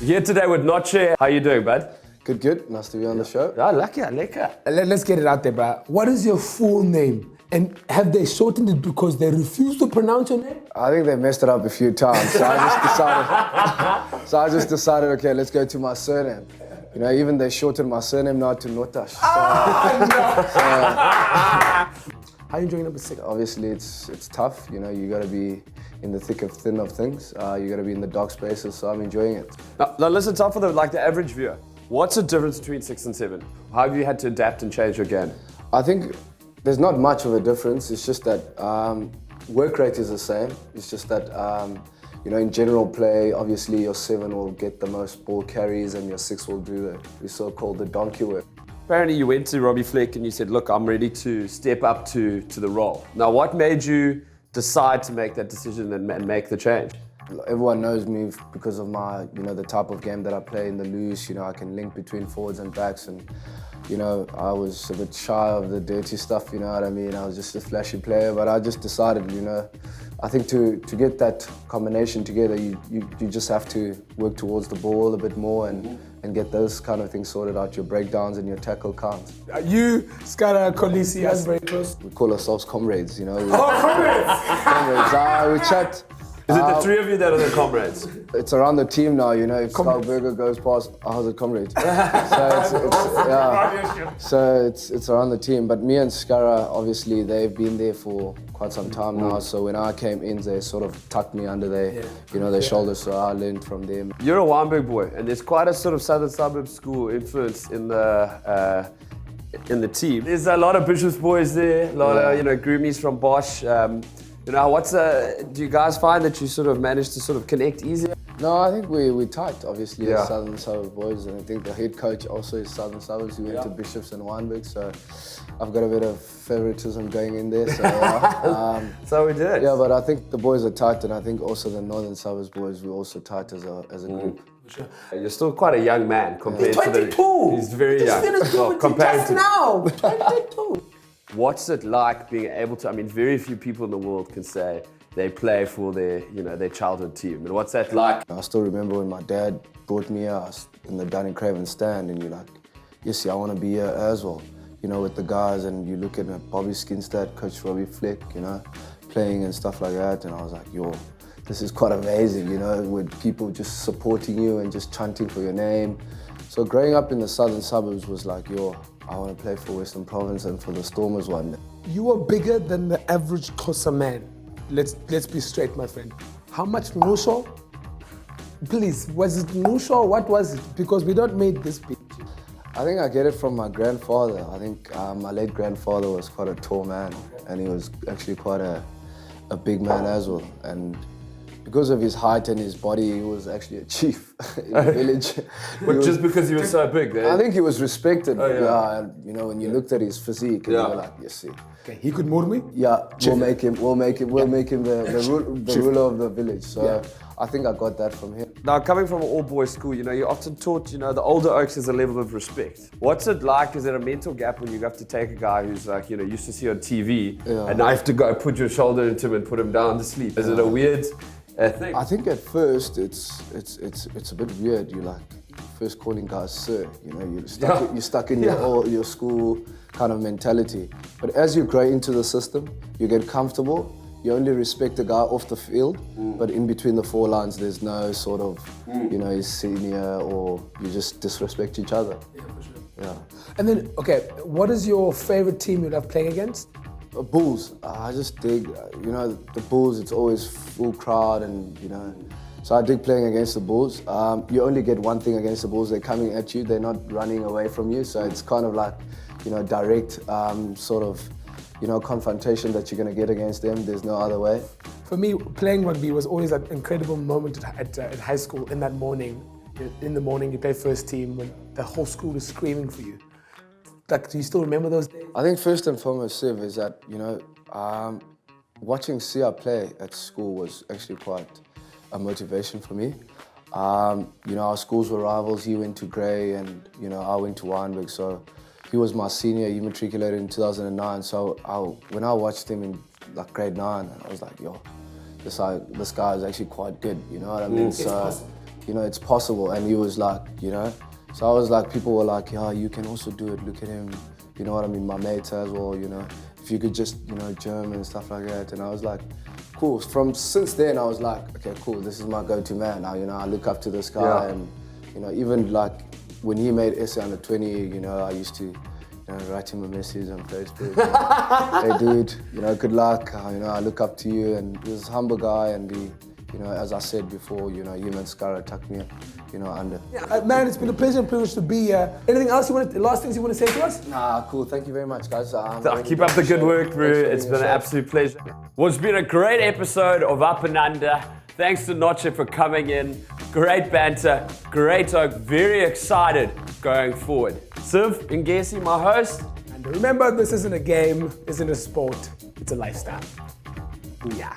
Here today with Notshe. How you doing, bud? Good, good. Nice to be on the show. Ah, lekker. Let's get it out there, bro. What is your full name? And have they shortened it because they refuse to pronounce your name? I think they messed it up a few times, so I just decided, okay, let's go to my surname. You know, even they shortened my surname now to Notash. How are you enjoying number 6? Obviously, it's tough. You know, you got to be in the thick of thin of things. You got to be in the dark spaces. So I'm enjoying it. Now listen, tough for the average viewer. What's the difference between 6 and 7? How have you had to adapt and change your game? I think there's not much of a difference. It's just that work rate is the same. It's just that you know, in general play, obviously your 7 will get the most ball carries and your 6 will do the so-called the donkey work. Apparently you went to Robbie Fleck and you said, look, I'm ready to step up to the role. Now, what made you decide to make that decision and make the change? Everyone knows me because of my, you know, the type of game that I play in the loose. You know, I can link between forwards and backs, and you know, I was a bit shy of the dirty stuff. You know what I mean? I was just a flashy player, but I just decided, you know, I think to get that combination together, you just have to work towards the ball a bit more and get those kind of things sorted out. Your breakdowns and your tackle counts. You, Skara, Kolisi, that's very close. We call ourselves comrades. You know. Comrades! We chat. Is it the 3 of you that are the comrades? It's around the team now, you know. If Burger goes past, how's it, comrade? So it's around the team. But me and Skara, obviously, they've been there for quite some time now. So when I came in, they sort of tucked me under their, you know, their shoulders. So I learned from them. You're a Wynberg boy, and there's quite a sort of southern suburbs school influence in the team. There's a lot of Bishop's boys there, a lot of, you know, groomies from Bosch. You know, do you guys find that you sort of managed to sort of connect easier? No, I think we're tight, obviously, as Southern Suburbs boys, and I think the head coach also is Southern Suburbs. He went to Bishops and Wynberg, so I've got a bit of favoritism going in there. So, so we did. Yeah, but I think the boys are tight, and I think also the Northern Suburbs boys, we're also tight as a group. Sure. You're still quite a young man compared to the... He's 22! He's very young. Well, compared to now! 22! What's it like being able to, I mean, very few people in the world can say they play for their, you know, their childhood team. And what's that like? I still remember when my dad brought me out in the Dunning-Craven stand, and you're like, yes, I want to be here as well, you know, with the guys. And you look at Bobby Skinstad, Coach Robbie Fleck, you know, playing and stuff like that. And I was like, yo, this is quite amazing, you know, with people just supporting you and just chanting for your name. So growing up in the Southern Suburbs was like, yo, I want to play for Western Province and for the Stormers one day. You were bigger than the average Xhosa man. Let's be straight, my friend. How much Nusho? Please, was it Nusho? What was it? Because we don't make this big. I think I get it from my grandfather. I think my late grandfather was quite a tall man, and he was actually quite a big man as well. And because of his height and his body, he was actually a chief in the village. But just because he was so big, I think he was respected. Oh, and, you know, when you looked at his physique, and you were like, yes, see. Okay, he could move me? Yeah, we'll make him the ruler of the village. So I think I got that from him. Now, coming from an all-boys school, you know, you're often taught, you know, the older oaks is a level of respect. What's it like? Is there a mental gap when you have to take a guy who's like, you know, used to see on TV, and now you have to go put your shoulder into him and put him down to sleep? Is it a weird thing? I think at first it's a bit weird. You're like first calling guys sir, you know, you're stuck in your school kind of mentality. But as you grow into the system, you get comfortable. You only respect the guy off the field, but in between the 4 lines, there's no sort of, you know, he's senior, or you just disrespect each other. Yeah, for sure. Yeah. And then, okay, what is your favorite team you love playing against? Bulls. I just dig, you know, the Bulls, it's always full crowd, and, you know, so I dig playing against the Bulls. You only get one thing against the Bulls, they're coming at you, they're not running away from you, so it's kind of like, you know, direct sort of, you know, confrontation that you're going to get against them. There's no other way. For me, playing rugby was always an incredible moment at high school. In that morning, in the morning, you play first team when the whole school is screaming for you. Like, do you still remember those days? I think first and foremost, Siv, is that, you know, watching Sia play at school was actually quite a motivation for me. You know, our schools were rivals. He went to Grey and, you know, I went to Wynberg. So he was my senior. He matriculated in 2009. So when I watched him in like grade 9, I was like, yo, this guy is actually quite good. You know what I mean? So you know, it's possible. And he was like, you know, so I was like, people were like, yeah, you can also do it. Look at him. You know what I mean? My mates as well, you know, if you could just, you know, German and stuff like that. And I was like, cool. Since then, I was like, okay, cool. This is my go-to man. Now, you know, I look up to this guy, and you know, even like when he made SA under 20, you know, I used to, you know, write him a message on Facebook. Hey, dude, you know, good luck. You know, I look up to you, and he was a humble guy, and he, you know, as I said before, you know, him and Skara tucked me, you know, under. Yeah, man, it's been a pleasure and privilege to be here. Anything else last things you want to say to us? Nah, cool. Thank you very much, guys. Keep up the good work, bro. It's been an absolute pleasure. Well, it's been a great episode of Up and Under. Thanks to Notshe for coming in. Great banter, great talk. Very excited going forward. Siv Ngesi, my host. And remember, this isn't a game, isn't a sport, it's a lifestyle. Booyah.